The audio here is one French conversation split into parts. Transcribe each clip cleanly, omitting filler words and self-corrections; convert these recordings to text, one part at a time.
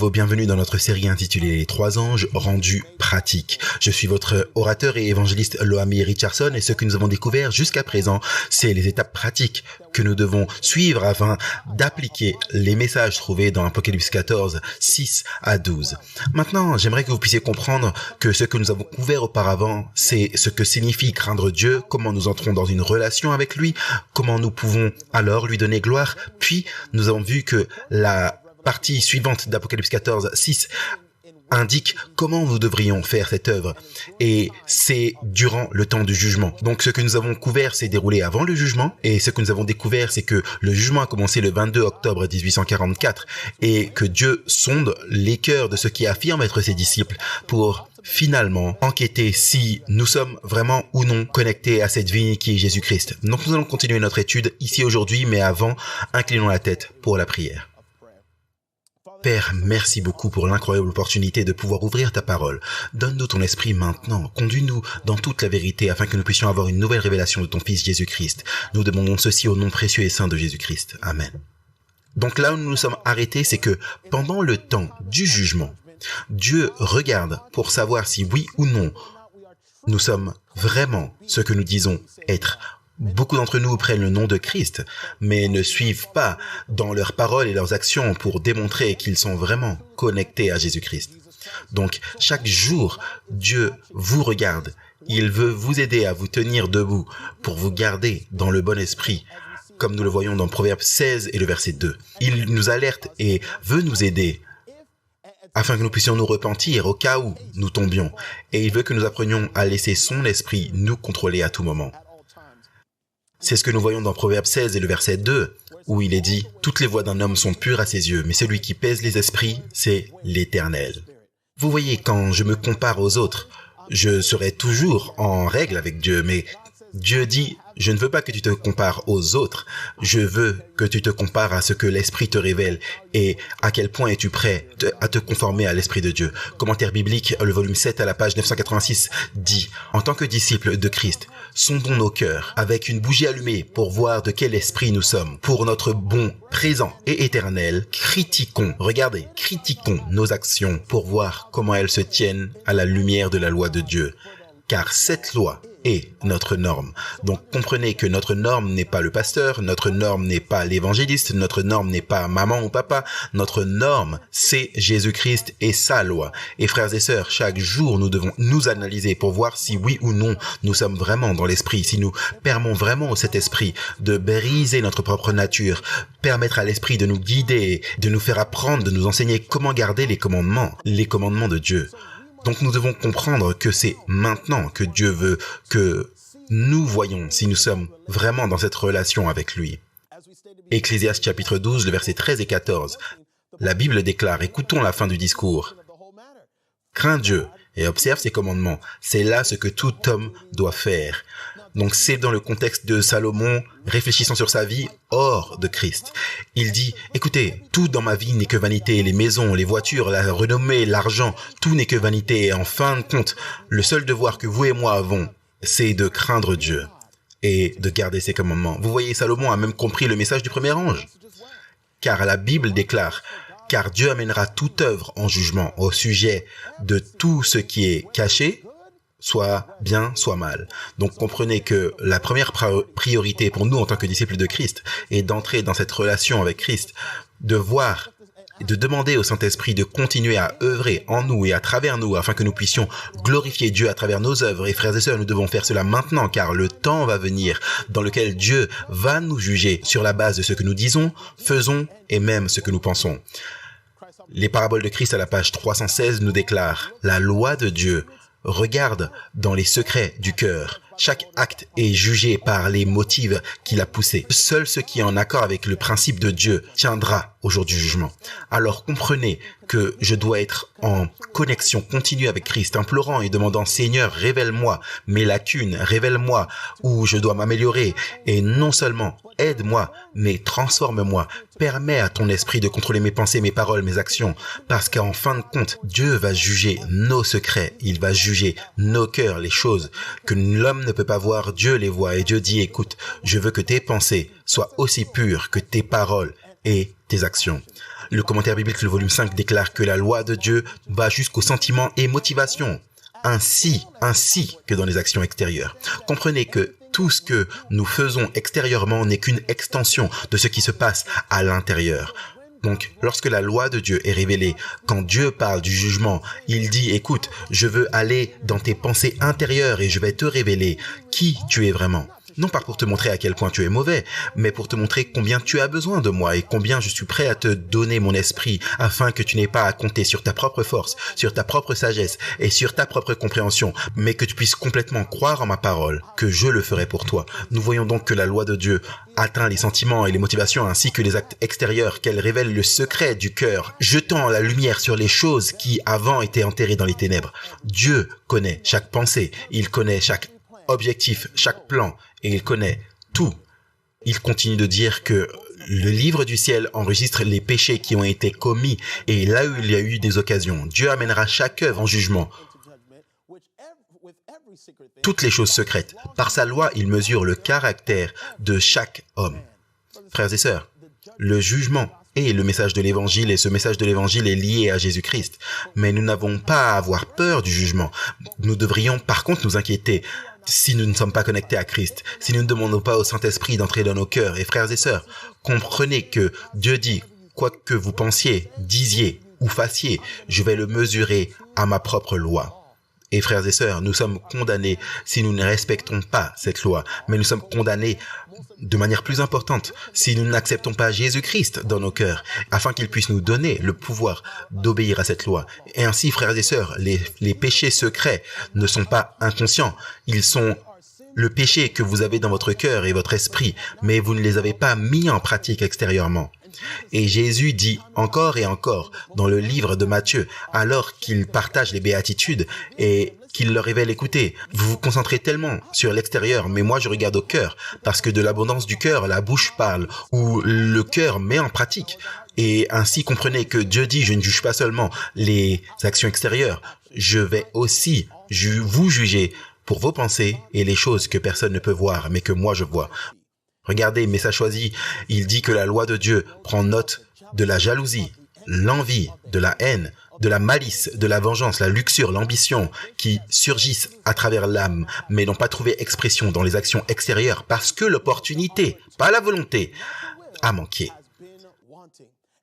nouveau bienvenue dans notre série intitulée Les Trois Anges rendus pratiques. Je suis votre orateur et évangéliste Loami Richardson et ce que nous avons découvert jusqu'à présent, c'est les étapes pratiques que nous devons suivre afin d'appliquer les messages trouvés dans Apocalypse 14, 6 à 12. Maintenant, j'aimerais que vous puissiez comprendre que ce que nous avons couvert auparavant, c'est ce que signifie craindre Dieu, comment nous entrons dans une relation avec lui, comment nous pouvons alors lui donner gloire. Puis, nous avons vu que la partie suivante d'Apocalypse 14, 6 indique comment nous devrions faire cette œuvre. Et c'est durant le temps du jugement. Donc ce que nous avons couvert s'est déroulé avant le jugement. Et ce que nous avons découvert, c'est que le jugement a commencé le 22 octobre 1844 et que Dieu sonde les cœurs de ceux qui affirment être ses disciples pour finalement enquêter si nous sommes vraiment ou non connectés à cette vie qui est Jésus-Christ. Donc nous allons continuer notre étude ici aujourd'hui, mais avant, inclinons la tête pour la prière. Père, merci beaucoup pour l'incroyable opportunité de pouvoir ouvrir ta parole. Donne-nous ton esprit maintenant. Conduis-nous dans toute la vérité afin que nous puissions avoir une nouvelle révélation de ton Fils Jésus-Christ. Nous demandons ceci au nom précieux et saint de Jésus-Christ. Amen. Donc là où nous nous sommes arrêtés, c'est que pendant le temps du jugement, Dieu regarde pour savoir si oui ou non nous sommes vraiment ce que nous disons être. Beaucoup d'entre nous prennent le nom de Christ, mais ne suivent pas dans leurs paroles et leurs actions pour démontrer qu'ils sont vraiment connectés à Jésus-Christ. Donc, chaque jour, Dieu vous regarde. Il veut vous aider à vous tenir debout pour vous garder dans le bon esprit, comme nous le voyons dans Proverbe 16 et le verset 2. Il nous alerte et veut nous aider afin que nous puissions nous repentir au cas où nous tombions. Et il veut que nous apprenions à laisser son esprit nous contrôler à tout moment. C'est ce que nous voyons dans Proverbe 16 et le verset 2, où il est dit « Toutes les voies d'un homme sont pures à ses yeux, mais celui qui pèse les esprits, c'est l'Éternel. » Vous voyez, quand je me compare aux autres, je serai toujours en règle avec Dieu, mais Dieu dit « Je ne veux pas que tu te compares aux autres, je veux que tu te compares à ce que l'Esprit te révèle et à quel point es-tu prêt à te conformer à l'Esprit de Dieu. » Commentaire biblique, le volume 7 à la page 986 dit « En tant que disciples de Christ, sondons nos cœurs avec une bougie allumée pour voir de quel esprit nous sommes. Pour notre bon présent et éternel, critiquons nos actions pour voir comment elles se tiennent à la lumière de la loi de Dieu. Car cette loi est notre norme. Donc comprenez que notre norme n'est pas le pasteur, notre norme n'est pas l'évangéliste, notre norme n'est pas maman ou papa, notre norme c'est Jésus-Christ et sa loi. Et frères et sœurs, chaque jour nous devons nous analyser pour voir si oui ou non nous sommes vraiment dans l'esprit, si nous permettons vraiment au cet esprit de briser notre propre nature, permettre à l'esprit de nous guider, de nous faire apprendre, de nous enseigner comment garder les commandements de Dieu. Donc nous devons comprendre que c'est maintenant que Dieu veut que nous voyons si nous sommes vraiment dans cette relation avec lui. Ecclésiaste chapitre 12, le verset 13 et 14. La Bible déclare, écoutons la fin du discours. Crains Dieu et observe ses commandements. C'est là ce que tout homme doit faire. Donc c'est dans le contexte de Salomon réfléchissant sur sa vie hors de Christ. Il dit, écoutez, tout dans ma vie n'est que vanité, les maisons, les voitures, la renommée, l'argent, tout n'est que vanité. Et en fin de compte, le seul devoir que vous et moi avons, c'est de craindre Dieu et de garder ses commandements. Vous voyez, Salomon a même compris le message du premier ange. Car la Bible déclare, car Dieu amènera toute œuvre en jugement au sujet de tout ce qui est caché, soit bien, soit mal. Donc comprenez que la première priorité pour nous en tant que disciples de Christ est d'entrer dans cette relation avec Christ, de voir et de demander au Saint-Esprit de continuer à œuvrer en nous et à travers nous afin que nous puissions glorifier Dieu à travers nos œuvres. Et frères et sœurs, nous devons faire cela maintenant car le temps va venir dans lequel Dieu va nous juger sur la base de ce que nous disons, faisons et même ce que nous pensons. Les paraboles de Christ à la page 316 nous déclarent « La loi de Dieu regarde dans les secrets du cœur. Chaque acte est jugé par les motifs qui l'a poussé. Seul ce qui est en accord avec le principe de Dieu tiendra au jour du jugement. Alors comprenez que je dois être en connexion continue avec Christ, implorant et demandant « Seigneur, révèle-moi mes lacunes, révèle-moi où je dois m'améliorer. Et non seulement aide-moi, mais transforme-moi. Permets à ton esprit de contrôler mes pensées, mes paroles, mes actions. Parce qu'en fin de compte, Dieu va juger nos secrets. Il va juger nos cœurs, les choses que l'homme ne peut pas voir. Dieu les voit et Dieu dit « Écoute, je veux que tes pensées soient aussi pures que tes paroles et tes actions. » Le commentaire biblique, le volume 5, déclare que la loi de Dieu va jusqu'aux sentiments et motivations, ainsi que dans les actions extérieures. Comprenez que tout ce que nous faisons extérieurement n'est qu'une extension de ce qui se passe à l'intérieur. Donc, lorsque la loi de Dieu est révélée, quand Dieu parle du jugement, il dit, écoute, je veux aller dans tes pensées intérieures et je vais te révéler qui tu es vraiment. Non pas pour te montrer à quel point tu es mauvais, mais pour te montrer combien tu as besoin de moi et combien je suis prêt à te donner mon esprit afin que tu n'aies pas à compter sur ta propre force, sur ta propre sagesse et sur ta propre compréhension, mais que tu puisses complètement croire en ma parole, que je le ferai pour toi. Nous voyons donc que la loi de Dieu atteint les sentiments et les motivations ainsi que les actes extérieurs, qu'elle révèle le secret du cœur, jetant la lumière sur les choses qui avant étaient enterrées dans les ténèbres. Dieu connaît chaque pensée, il connaît chaque objectif, chaque plan, et il connaît tout. Il continue de dire que le livre du ciel enregistre les péchés qui ont été commis, et là où il y a eu des occasions, Dieu amènera chaque œuvre en jugement. Toutes les choses secrètes. Par sa loi, il mesure le caractère de chaque homme. Frères et sœurs, le jugement est le message de l'évangile, et ce message de l'évangile est lié à Jésus-Christ. Mais nous n'avons pas à avoir peur du jugement. Nous devrions par contre nous inquiéter si nous ne sommes pas connectés à Christ, si nous ne demandons pas au Saint-Esprit d'entrer dans nos cœurs. Et frères et sœurs, comprenez que Dieu dit, quoi que vous pensiez, disiez ou fassiez, je vais le mesurer à ma propre loi. Et frères et sœurs, nous sommes condamnés si nous ne respectons pas cette loi, mais nous sommes condamnés de manière plus importante si nous n'acceptons pas Jésus-Christ dans nos cœurs, afin qu'il puisse nous donner le pouvoir d'obéir à cette loi. Et ainsi, frères et sœurs, les péchés secrets ne sont pas inconscients, ils sont le péché que vous avez dans votre cœur et votre esprit, mais vous ne les avez pas mis en pratique extérieurement. Et Jésus dit encore et encore dans le livre de Matthieu, alors qu'il partage les béatitudes et qu'il leur révèle, écoutez, vous vous concentrez tellement sur l'extérieur, mais moi je regarde au cœur, parce que de l'abondance du cœur, la bouche parle, ou le cœur met en pratique. Et ainsi comprenez que Dieu dit, je ne juge pas seulement les actions extérieures, je vais aussi vous juger pour vos pensées et les choses que personne ne peut voir, mais que moi je vois. Regardez, Message choisi, il dit que la loi de Dieu prend note de la jalousie, l'envie, de la haine, de la malice, de la vengeance, la luxure, l'ambition qui surgissent à travers l'âme, mais n'ont pas trouvé expression dans les actions extérieures parce que l'opportunité, pas la volonté, a manqué.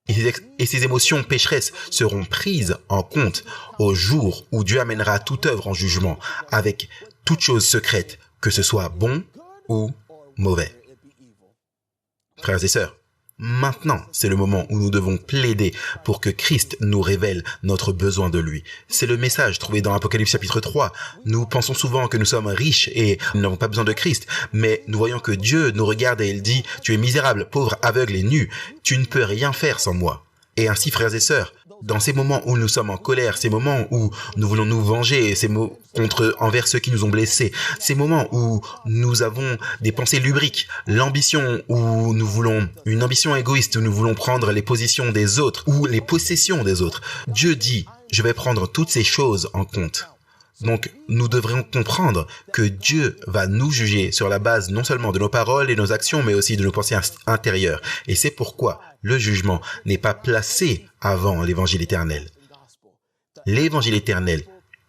Et ces émotions pécheresses seront prises en compte au jour où Dieu amènera toute œuvre en jugement avec toute chose secrète, que ce soit bon ou mauvais. Frères et sœurs, maintenant, c'est le moment où nous devons plaider pour que Christ nous révèle notre besoin de lui. C'est le message trouvé dans Apocalypse chapitre 3. Nous pensons souvent que nous sommes riches et nous n'avons pas besoin de Christ, mais nous voyons que Dieu nous regarde et il dit, tu es misérable, pauvre, aveugle et nu, tu ne peux rien faire sans moi. Et ainsi, frères et sœurs, dans ces moments où nous sommes en colère, ces moments où nous voulons nous venger, envers ceux qui nous ont blessés, ces moments où nous avons des pensées lubriques, l'ambition où nous voulons, une ambition égoïste où nous voulons prendre les positions des autres ou les possessions des autres, Dieu dit, je vais prendre toutes ces choses en compte. Donc, nous devrions comprendre que Dieu va nous juger sur la base non seulement de nos paroles et nos actions, mais aussi de nos pensées intérieures. Et c'est pourquoi le jugement n'est pas placé avant l'évangile éternel. L'évangile éternel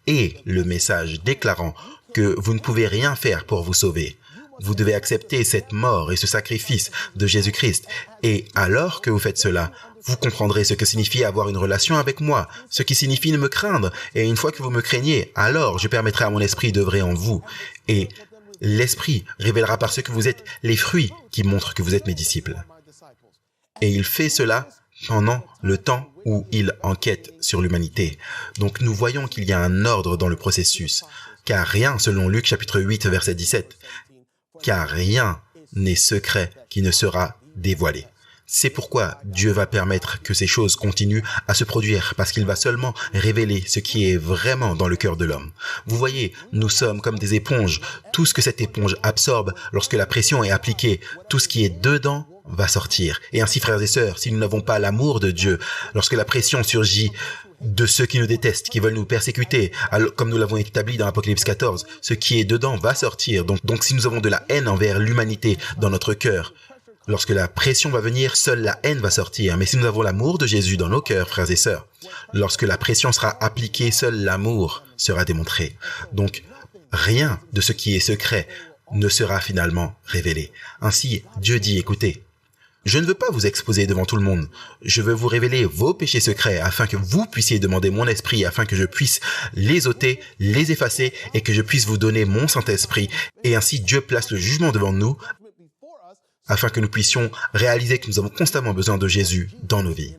est le message déclarant que vous ne pouvez rien faire pour vous sauver. Vous devez accepter cette mort et ce sacrifice de Jésus-Christ. Et alors que vous faites cela, vous comprendrez ce que signifie avoir une relation avec moi, ce qui signifie ne me craindre. Et une fois que vous me craignez, alors je permettrai à mon esprit d'œuvrer en vous. Et l'esprit révélera par ce que vous êtes les fruits qui montrent que vous êtes mes disciples. Et il fait cela pendant le temps où il enquête sur l'humanité. Donc nous voyons qu'il y a un ordre dans le processus. Car rien, selon Luc chapitre 8, verset 17, car rien n'est secret qui ne sera dévoilé. C'est pourquoi Dieu va permettre que ces choses continuent à se produire, parce qu'il va seulement révéler ce qui est vraiment dans le cœur de l'homme. Vous voyez, nous sommes comme des éponges. Tout ce que cette éponge absorbe, lorsque la pression est appliquée, tout ce qui est dedans va sortir. Et ainsi, frères et sœurs, si nous n'avons pas l'amour de Dieu, lorsque la pression surgit de ceux qui nous détestent, qui veulent nous persécuter, alors, comme nous l'avons établi dans Apocalypse 14, ce qui est dedans va sortir. Donc si nous avons de la haine envers l'humanité dans notre cœur, Lorsque la pression va venir, seule la haine va sortir. Mais si nous avons l'amour de Jésus dans nos cœurs, frères et sœurs, lorsque la pression sera appliquée, seul l'amour sera démontré. Donc, rien de ce qui est secret ne sera finalement révélé. Ainsi, Dieu dit, écoutez, je ne veux pas vous exposer devant tout le monde. Je veux vous révéler vos péchés secrets afin que vous puissiez demander mon esprit, afin que je puisse les ôter, les effacer et que je puisse vous donner mon Saint-Esprit. Et ainsi, Dieu place le jugement devant nous afin que nous puissions réaliser que nous avons constamment besoin de Jésus dans nos vies.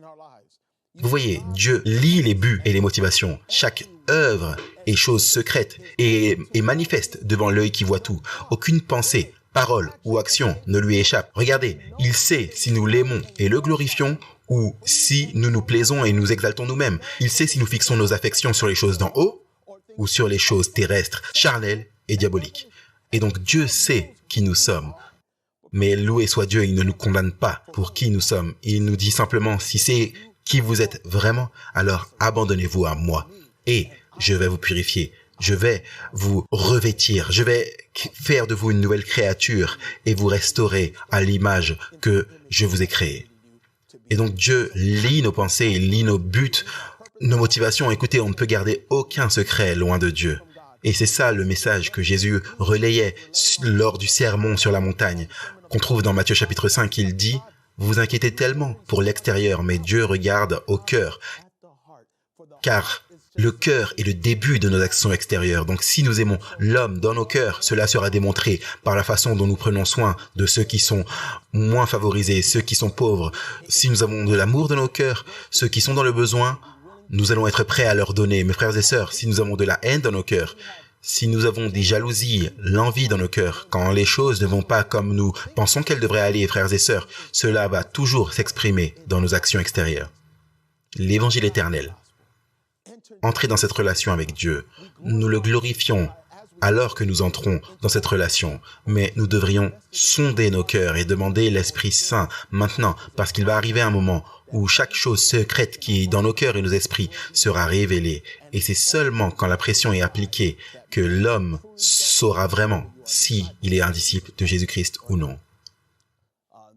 Vous voyez, Dieu lit les buts et les motivations. Chaque œuvre et chose secrète et manifeste devant l'œil qui voit tout. Aucune pensée, parole ou action ne lui échappe. Regardez, il sait si nous l'aimons et le glorifions ou si nous nous plaisons et nous exaltons nous-mêmes. Il sait si nous fixons nos affections sur les choses d'en haut ou sur les choses terrestres, charnelles et diaboliques. Et donc Dieu sait qui nous sommes. Mais loué soit Dieu, il ne nous condamne pas pour qui nous sommes. Il nous dit simplement, si c'est qui vous êtes vraiment, alors abandonnez-vous à moi et je vais vous purifier. Je vais vous revêtir. Je vais faire de vous une nouvelle créature et vous restaurer à l'image que je vous ai créée. Et donc Dieu lit nos pensées, il lit nos buts, nos motivations. Écoutez, on ne peut garder aucun secret loin de Dieu. Et c'est ça le message que Jésus relayait lors du sermon sur la montagne, qu'on trouve dans Matthieu chapitre 5. Il dit, vous vous inquiétez tellement pour l'extérieur, mais Dieu regarde au cœur. Car le cœur est le début de nos actions extérieures. Donc si nous aimons l'homme dans nos cœurs, cela sera démontré par la façon dont nous prenons soin de ceux qui sont moins favorisés, ceux qui sont pauvres. Si nous avons de l'amour dans nos cœurs, ceux qui sont dans le besoin, nous allons être prêts à leur donner. Mes frères et sœurs, si nous avons de la haine dans nos cœurs, si nous avons des jalousies, l'envie dans nos cœurs, quand les choses ne vont pas comme nous pensons qu'elles devraient aller, frères et sœurs, cela va toujours s'exprimer dans nos actions extérieures. L'évangile éternel. Entrer dans cette relation avec Dieu, nous le glorifions alors que nous entrons dans cette relation, mais nous devrions sonder nos cœurs et demander l'Esprit Saint maintenant, parce qu'il va arriver un moment où chaque chose secrète qui est dans nos cœurs et nos esprits sera révélée. Et c'est seulement quand la pression est appliquée que l'homme saura vraiment si il est un disciple de Jésus-Christ ou non.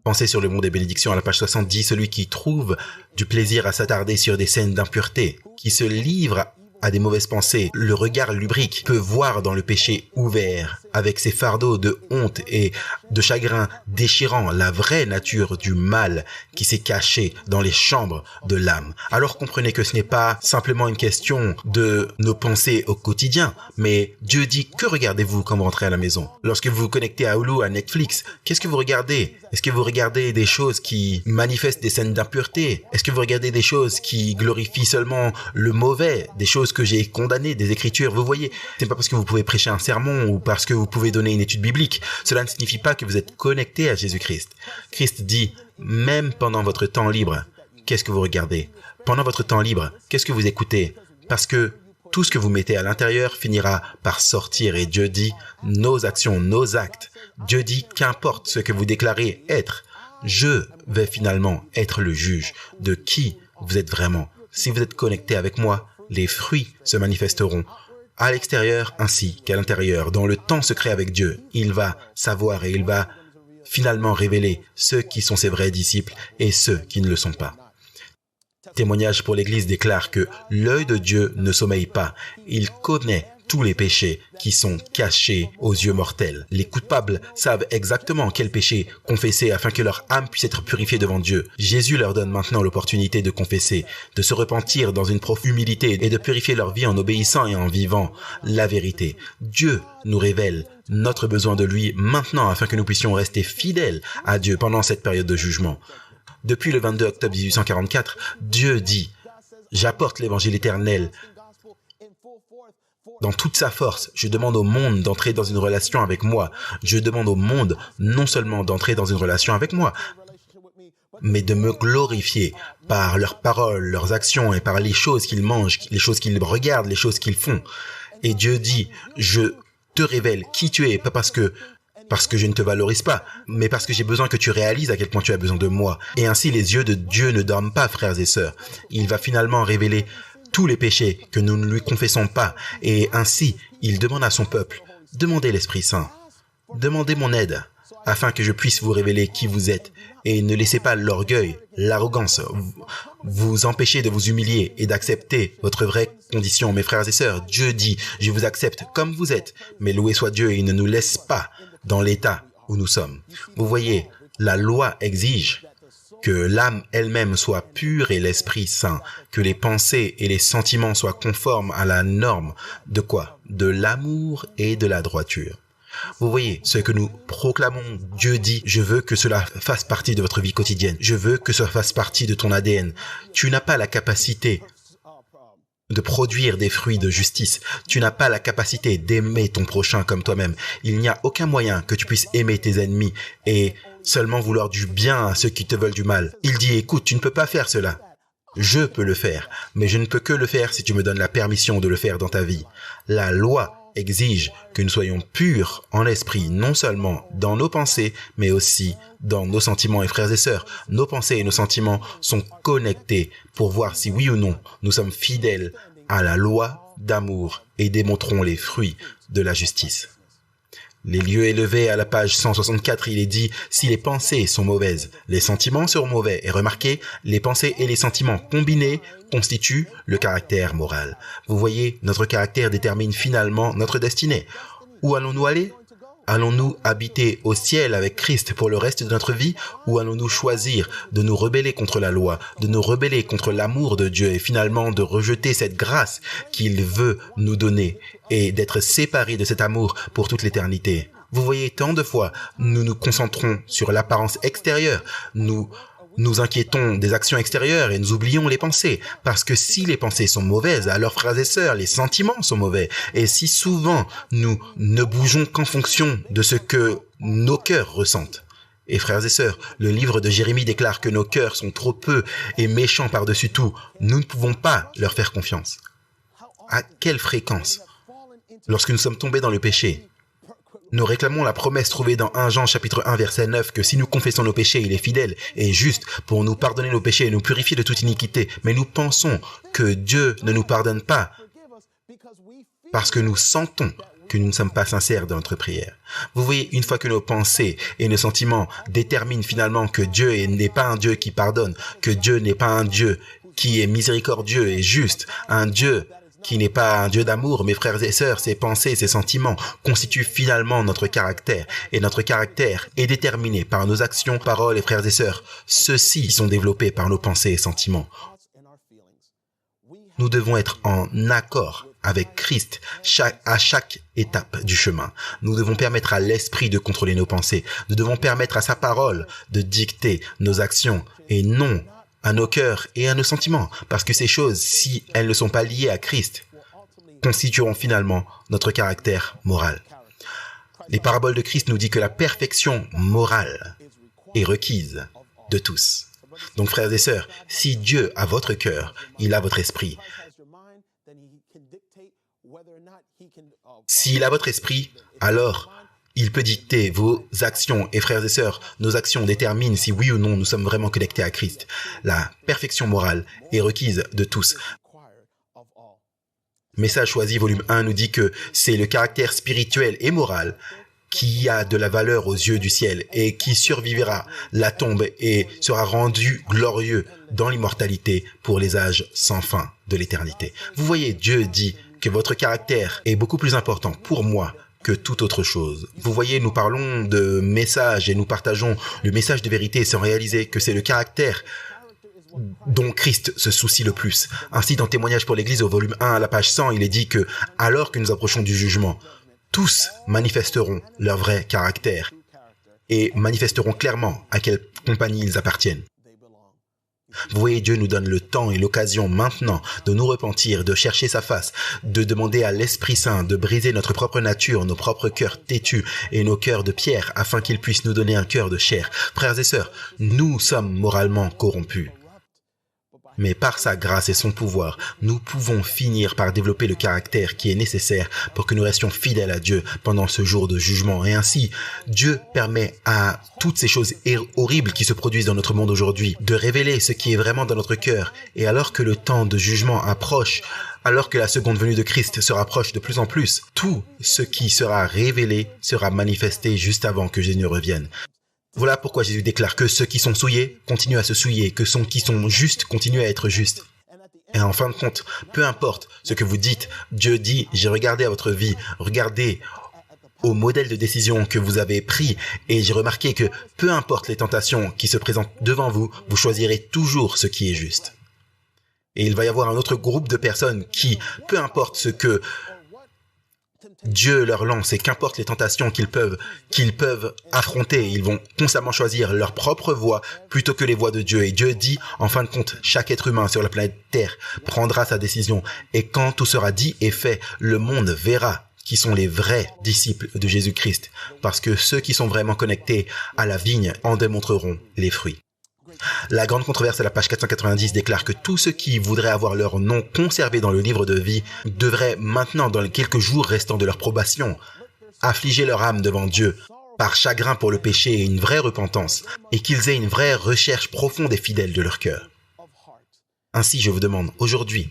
Pensez sur le mot des bénédictions à la page 70, celui qui trouve du plaisir à s'attarder sur des scènes d'impureté, qui se livre à des mauvaises pensées, le regard lubrique, peut voir dans le péché ouvert, avec ses fardeaux de honte et de chagrin déchirant la vraie nature du mal qui s'est caché dans les chambres de l'âme. Alors comprenez que ce n'est pas simplement une question de nos pensées au quotidien, mais Dieu dit, que regardez-vous quand vous rentrez à la maison? Lorsque vous vous connectez à Hulu, à Netflix, qu'est-ce que vous regardez? Est-ce que vous regardez des choses qui manifestent des scènes d'impureté? Est-ce que vous regardez des choses qui glorifient seulement le mauvais, des choses que j'ai condamnées, des Écritures? Vous voyez, c'est pas parce que vous pouvez prêcher un sermon ou parce que vous pouvez donner une étude biblique. Cela ne signifie pas que vous êtes connecté à Jésus-Christ. Christ dit, même pendant votre temps libre, qu'est-ce que vous regardez? Pendant votre temps libre, qu'est-ce que vous écoutez? Parce que tout ce que vous mettez à l'intérieur finira par sortir. Et Dieu dit, nos actions, nos actes. Dieu dit, qu'importe ce que vous déclarez être, je vais finalement être le juge de qui vous êtes vraiment. Si vous êtes connecté avec moi, les fruits se manifesteront à l'extérieur ainsi qu'à l'intérieur. Dans le temps secret avec Dieu, il va savoir et il va finalement révéler ceux qui sont ses vrais disciples et ceux qui ne le sont pas. Témoignage pour l'Église déclare que l'œil de Dieu ne sommeille pas. Il connaît tous les péchés qui sont cachés aux yeux mortels. Les coupables savent exactement quel péché confesser afin que leur âme puisse être purifiée devant Dieu. Jésus leur donne maintenant l'opportunité de confesser, de se repentir dans une profonde humilité et de purifier leur vie en obéissant et en vivant la vérité. Dieu nous révèle notre besoin de lui maintenant afin que nous puissions rester fidèles à Dieu pendant cette période de jugement. Depuis le 22 octobre 1844, Dieu dit « J'apporte l'évangile éternel dans toute sa force. Je demande au monde d'entrer dans une relation avec moi. Je demande au monde non seulement d'entrer dans une relation avec moi, mais de me glorifier par leurs paroles, leurs actions et par les choses qu'ils mangent, les choses qu'ils regardent, les choses qu'ils font. Et Dieu dit, je te révèle qui tu es, pas parce que je ne te valorise pas, mais parce que j'ai besoin que tu réalises à quel point tu as besoin de moi. Et ainsi, les yeux de Dieu ne dorment pas, frères et sœurs. Il va finalement révéler tous les péchés que nous ne lui confessons pas. Et ainsi, il demande à son peuple, demandez l'Esprit Saint, demandez mon aide, afin que je puisse vous révéler qui vous êtes. Et ne laissez pas l'orgueil, l'arrogance vous empêcher de vous humilier et d'accepter votre vraie condition. Mes frères et sœurs, Dieu dit, je vous accepte comme vous êtes, mais loué soit Dieu, il ne nous laisse pas dans l'état où nous sommes. Vous voyez, la loi exige que l'âme elle-même soit pure et l'esprit saint, que les pensées et les sentiments soient conformes à la norme de quoi? De l'amour et de la droiture. Vous voyez, ce que nous proclamons, Dieu dit, je veux que cela fasse partie de votre vie quotidienne. Je veux que cela fasse partie de ton ADN. Tu n'as pas la capacité de produire des fruits de justice. Tu n'as pas la capacité d'aimer ton prochain comme toi-même. Il n'y a aucun moyen que tu puisses aimer tes ennemis et seulement vouloir du bien à ceux qui te veulent du mal. Il dit, écoute, tu ne peux pas faire cela. Je peux le faire, mais je ne peux que le faire si tu me donnes la permission de le faire dans ta vie. La loi exige que nous soyons purs en esprit, non seulement dans nos pensées, mais aussi dans nos sentiments. Et frères et sœurs, nos pensées et nos sentiments sont connectés pour voir si oui ou non nous sommes fidèles à la loi d'amour et démontrons les fruits de la justice. Les lieux élevés à la page 164, il est dit, si les pensées sont mauvaises, les sentiments seront mauvais. Et remarquez, les pensées et les sentiments combinés constituent le caractère moral. Vous voyez, notre caractère détermine finalement notre destinée. Où allons-nous aller? Allons-nous habiter au ciel avec Christ pour le reste de notre vie ou allons-nous choisir de nous rebeller contre la loi, de nous rebeller contre l'amour de Dieu et finalement de rejeter cette grâce qu'il veut nous donner et d'être séparés de cet amour pour toute l'éternité? Vous voyez, tant de fois, nous nous concentrons sur l'apparence extérieure, nous inquiétons des actions extérieures et nous oublions les pensées. Parce que si les pensées sont mauvaises, alors frères et sœurs, les sentiments sont mauvais. Et si souvent nous ne bougeons qu'en fonction de ce que nos cœurs ressentent. Et frères et sœurs, le livre de Jérémie déclare que nos cœurs sont trop peu et méchants par-dessus tout. Nous ne pouvons pas leur faire confiance. À quelle fréquence? Lorsque nous sommes tombés dans le péché, nous réclamons la promesse trouvée dans 1 Jean chapitre 1 verset 9 que si nous confessons nos péchés, il est fidèle et juste pour nous pardonner nos péchés et nous purifier de toute iniquité. Mais nous pensons que Dieu ne nous pardonne pas parce que nous sentons que nous ne sommes pas sincères dans notre prière. Vous voyez, une fois que nos pensées et nos sentiments déterminent finalement que Dieu n'est pas un Dieu qui pardonne, que Dieu n'est pas un Dieu qui est miséricordieux et juste, un Dieu qui n'est pas un Dieu d'amour, mes frères et sœurs, ses pensées, ses sentiments constituent finalement notre caractère. Et notre caractère est déterminé par nos actions, paroles et frères et sœurs. Ceux-ci sont développés par nos pensées et sentiments. Nous devons être en accord avec Christ à chaque étape du chemin. Nous devons permettre à l'esprit de contrôler nos pensées. Nous devons permettre à sa parole de dicter nos actions et non à nos cœurs et à nos sentiments, parce que ces choses, si elles ne sont pas liées à Christ, constitueront finalement notre caractère moral. Les paraboles de Christ nous disent que la perfection morale est requise de tous. Donc frères et sœurs, si Dieu a votre cœur, il a votre esprit. S'il a votre esprit, alors il peut dicter vos actions. Et frères et sœurs, nos actions déterminent si oui ou non nous sommes vraiment connectés à Christ. La perfection morale est requise de tous. Message choisi, volume 1, nous dit que c'est le caractère spirituel et moral qui a de la valeur aux yeux du ciel et qui survivra la tombe et sera rendu glorieux dans l'immortalité pour les âges sans fin de l'éternité. Vous voyez, Dieu dit que votre caractère est beaucoup plus important pour moi que toute autre chose. Vous voyez, nous parlons de message et nous partageons le message de vérité sans réaliser que c'est le caractère dont Christ se soucie le plus. Ainsi, dans Témoignage pour l'Église, au volume 1, à la page 100, il est dit que, alors que nous approchons du jugement, tous manifesteront leur vrai caractère et manifesteront clairement à quelle compagnie ils appartiennent. Vous voyez, Dieu nous donne le temps et l'occasion maintenant de nous repentir, de chercher sa face, de demander à l'Esprit Saint de briser notre propre nature, nos propres cœurs têtus et nos cœurs de pierre afin qu'il puisse nous donner un cœur de chair. Frères et sœurs, nous sommes moralement corrompus. Mais par sa grâce et son pouvoir, nous pouvons finir par développer le caractère qui est nécessaire pour que nous restions fidèles à Dieu pendant ce jour de jugement. Et ainsi, Dieu permet à toutes ces choses horribles qui se produisent dans notre monde aujourd'hui de révéler ce qui est vraiment dans notre cœur. Et alors que le temps de jugement approche, Alors que la seconde venue de Christ se rapproche de plus en plus, tout ce qui sera révélé sera manifesté juste avant que Jésus ne revienne. Voilà pourquoi Jésus déclare que ceux qui sont souillés continuent à se souiller, que ceux qui sont justes continuent à être justes. Et en fin de compte, peu importe ce que vous dites, Dieu dit, j'ai regardé à votre vie, regardez au modèle de décision que vous avez pris et j'ai remarqué que peu importe les tentations qui se présentent devant vous, vous choisirez toujours ce qui est juste. Et il va y avoir un autre groupe de personnes qui, peu importe ce que Dieu leur lance et qu'importe les tentations qu'ils peuvent affronter, ils vont constamment choisir leur propre voie plutôt que les voies de Dieu. Et Dieu dit, en fin de compte, chaque être humain sur la planète Terre prendra sa décision. Et quand tout sera dit et fait, le monde verra qui sont les vrais disciples de Jésus-Christ, parce que ceux qui sont vraiment connectés à la vigne en démontreront les fruits. La grande controverse à la page 490 déclare que tous ceux qui voudraient avoir leur nom conservé dans le livre de vie devraient maintenant, dans les quelques jours restants de leur probation, affliger leur âme devant Dieu par chagrin pour le péché et une vraie repentance, et qu'ils aient une vraie recherche profonde et fidèle de leur cœur. Ainsi, je vous demande, aujourd'hui,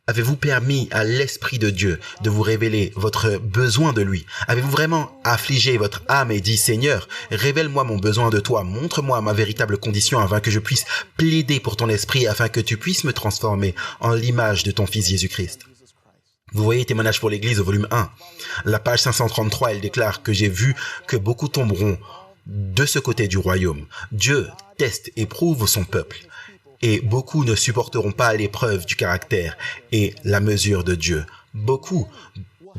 avez-vous permis à l'Esprit de Dieu de vous révéler votre besoin de lui? Avez-vous vraiment affligé votre âme et dit, Seigneur, révèle-moi mon besoin de toi, montre-moi ma véritable condition afin que je puisse plaider pour ton esprit, afin que tu puisses me transformer en l'image de ton Fils Jésus-Christ? Vous voyez Témoignage pour l'Église au volume 1. La page 533, elle déclare que j'ai vu que beaucoup tomberont de ce côté du royaume. Dieu teste et prouve son peuple. Et beaucoup ne supporteront pas l'épreuve du caractère et la mesure de Dieu. Beaucoup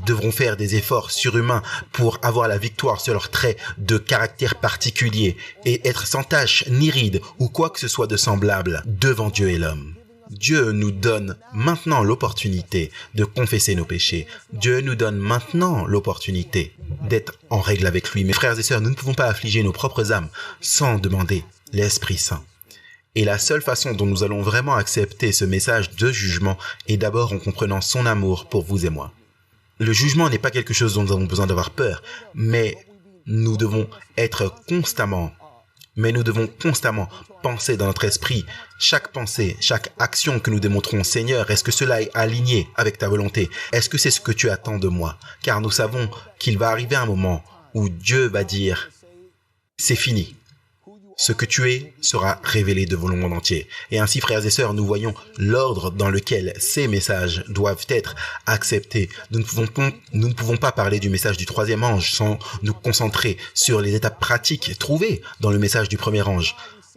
devront faire des efforts surhumains pour avoir la victoire sur leurs traits de caractère particuliers et être sans tache ni ride ou quoi que ce soit de semblable devant Dieu et l'homme. Dieu nous donne maintenant l'opportunité de confesser nos péchés. Dieu nous donne maintenant l'opportunité d'être en règle avec lui. Mes frères et sœurs, nous ne pouvons pas affliger nos propres âmes sans demander l'Esprit Saint. Et la seule façon dont nous allons vraiment accepter ce message de jugement est d'abord en comprenant son amour pour vous et moi. Le jugement n'est pas quelque chose dont nous avons besoin d'avoir peur, mais nous devons constamment penser dans notre esprit, chaque pensée, chaque action que nous démontrons, Seigneur, est-ce que cela est aligné avec ta volonté? Est-ce que c'est ce que tu attends de moi? Car nous savons qu'il va arriver un moment où Dieu va dire, c'est fini. Ce que tu es sera révélé devant le monde entier. Et ainsi, frères et sœurs, nous voyons l'ordre dans lequel ces messages doivent être acceptés. Nous ne pouvons pas parler du message du troisième ange sans nous concentrer sur les étapes pratiques trouvées dans le message du premier ange.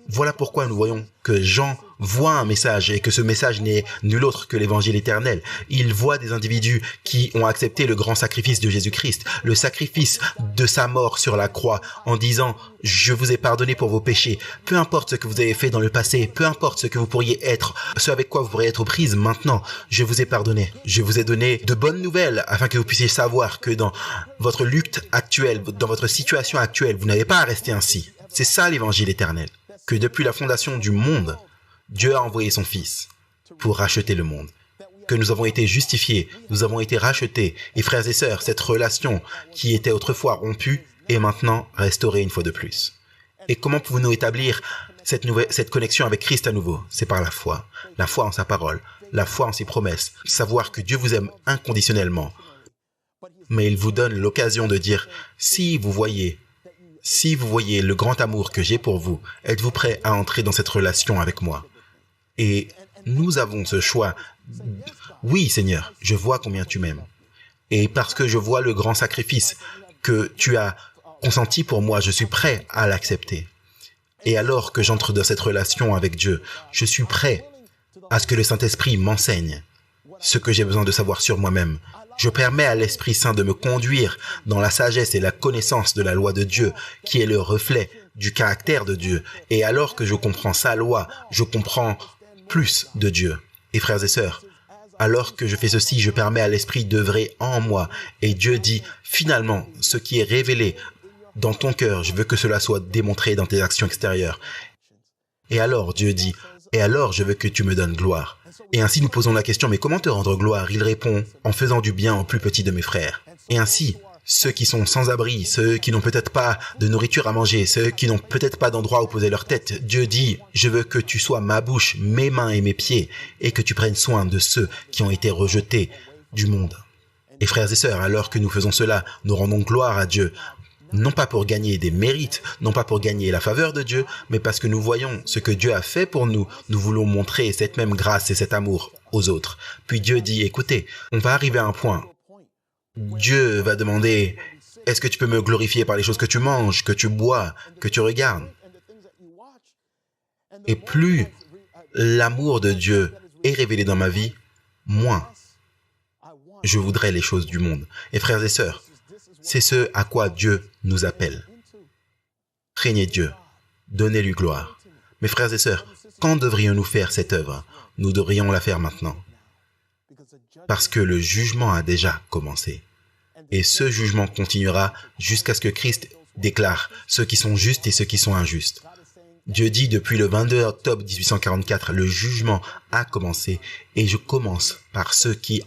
Voilà pourquoi nous voyons que Jean voit un message et que ce message n'est nul autre que l'évangile éternel. Il voit des individus qui ont accepté le grand sacrifice de Jésus-Christ, le sacrifice de sa mort sur la croix en disant « Je vous ai pardonné pour vos péchés. Peu importe ce que vous avez fait dans le passé, peu importe ce que vous pourriez être, ce avec quoi vous pourriez être aux prises maintenant, je vous ai pardonné. Je vous ai donné de bonnes nouvelles afin que vous puissiez savoir que dans votre lutte actuelle, dans votre situation actuelle, vous n'avez pas à rester ainsi. » C'est ça l'évangile éternel. Que depuis la fondation du monde, Dieu a envoyé son Fils pour racheter le monde. Que nous avons été justifiés, nous avons été rachetés. Et frères et sœurs, cette relation qui était autrefois rompue est maintenant restaurée une fois de plus. Et comment pouvons-nous établir cette connexion avec Christ à nouveau? C'est par la foi en sa parole, la foi en ses promesses, savoir que Dieu vous aime inconditionnellement. Mais il vous donne l'occasion de dire, si vous voyez le grand amour que j'ai pour vous, êtes-vous prêt à entrer dans cette relation avec moi? Et nous avons ce choix. Oui, Seigneur, je vois combien tu m'aimes. Et parce que je vois le grand sacrifice que tu as consenti pour moi, je suis prêt à l'accepter. Et alors que j'entre dans cette relation avec Dieu, je suis prêt à ce que le Saint-Esprit m'enseigne ce que j'ai besoin de savoir sur moi-même. Je permets à l'Esprit Saint de me conduire dans la sagesse et la connaissance de la loi de Dieu, qui est le reflet du caractère de Dieu. Et alors que je comprends sa loi, je comprends plus de Dieu. Et frères et sœurs, alors que je fais ceci, je permets à l'Esprit d'œuvrer en moi. Et Dieu dit, finalement, ce qui est révélé dans ton cœur, je veux que cela soit démontré dans tes actions extérieures. Et alors, Dieu dit, et alors je veux que tu me donnes gloire. Et ainsi nous posons la question, mais comment te rendre gloire? Il répond, en faisant du bien au plus petit de mes frères. Et ainsi, ceux qui sont sans abri, ceux qui n'ont peut-être pas de nourriture à manger, ceux qui n'ont peut-être pas d'endroit où poser leur tête. Dieu dit, je veux que tu sois ma bouche, mes mains et mes pieds, et que tu prennes soin de ceux qui ont été rejetés du monde. Et frères et sœurs, alors que nous faisons cela, nous rendons gloire à Dieu, non pas pour gagner des mérites, non pas pour gagner la faveur de Dieu, mais parce que nous voyons ce que Dieu a fait pour nous. Nous voulons montrer cette même grâce et cet amour aux autres. Puis Dieu dit, écoutez, on va arriver à un point. Dieu va demander, est-ce que tu peux me glorifier par les choses que tu manges, que tu bois, que tu regardes? Et plus l'amour de Dieu est révélé dans ma vie, moins je voudrais les choses du monde. Et frères et sœurs, c'est ce à quoi Dieu nous appelle. Craignez Dieu, donnez-lui gloire. Mes frères et sœurs, quand devrions-nous faire cette œuvre? Nous devrions la faire maintenant. Parce que le jugement a déjà commencé. Et ce jugement continuera jusqu'à ce que Christ déclare ceux qui sont justes et ceux qui sont injustes. Dieu dit depuis le 22 octobre 1844, le jugement a commencé et je commence par ceux qui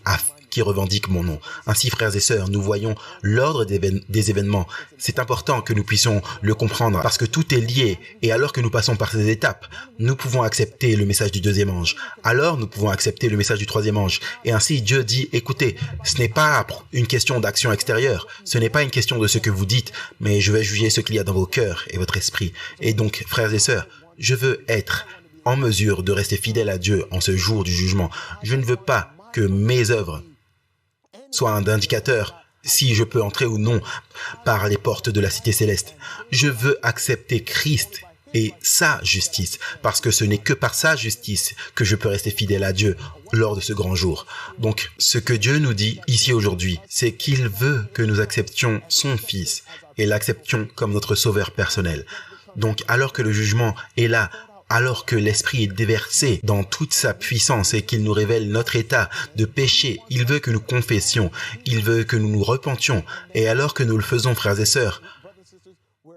revendiquent mon nom. Ainsi, frères et sœurs, nous voyons l'ordre des événements. C'est important que nous puissions le comprendre parce que tout est lié. Et alors que nous passons par ces étapes, nous pouvons accepter le message du deuxième ange. Alors, nous pouvons accepter le message du troisième ange. Et ainsi, Dieu dit, écoutez, ce n'est pas une question d'action extérieure. Ce n'est pas une question de ce que vous dites, mais je vais juger ce qu'il y a dans vos cœurs et votre esprit. Et donc, frères et sœurs, je veux être en mesure de rester fidèle à Dieu en ce jour du jugement. Je ne veux pas que mes œuvres soit un indicateur si je peux entrer ou non par les portes de la cité céleste. Je veux accepter Christ et sa justice, parce que ce n'est que par sa justice que je peux rester fidèle à Dieu lors de ce grand jour. Donc, ce que Dieu nous dit ici aujourd'hui, c'est qu'il veut que nous acceptions son Fils et l'acceptions comme notre sauveur personnel. Donc, alors que le jugement est là, alors que l'Esprit est déversé dans toute sa puissance et qu'il nous révèle notre état de péché, il veut que nous confessions, il veut que nous nous repentions. Et alors que nous le faisons, frères et sœurs,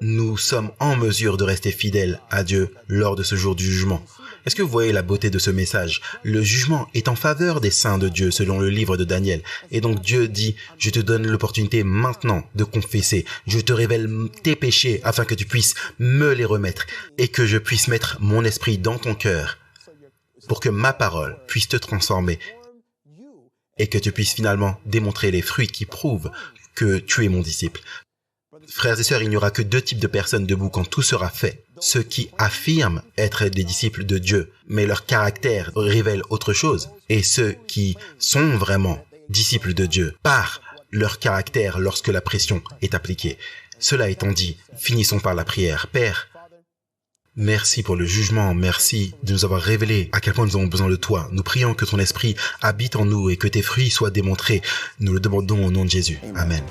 nous sommes en mesure de rester fidèles à Dieu lors de ce jour du jugement. Est-ce que vous voyez la beauté de ce message? Le jugement est en faveur des saints de Dieu, selon le livre de Daniel. Et donc Dieu dit, je te donne l'opportunité maintenant de confesser. Je te révèle tes péchés afin que tu puisses me les remettre et que je puisse mettre mon esprit dans ton cœur pour que ma parole puisse te transformer et que tu puisses finalement démontrer les fruits qui prouvent que tu es mon disciple. Frères et sœurs, il n'y aura que deux types de personnes debout quand tout sera fait. Ceux qui affirment être des disciples de Dieu, mais leur caractère révèle autre chose. Et ceux qui sont vraiment disciples de Dieu par leur caractère lorsque la pression est appliquée. Cela étant dit, finissons par la prière. Père, merci pour le jugement, merci de nous avoir révélé à quel point nous avons besoin de toi. Nous prions que ton esprit habite en nous et que tes fruits soient démontrés. Nous le demandons au nom de Jésus. Amen.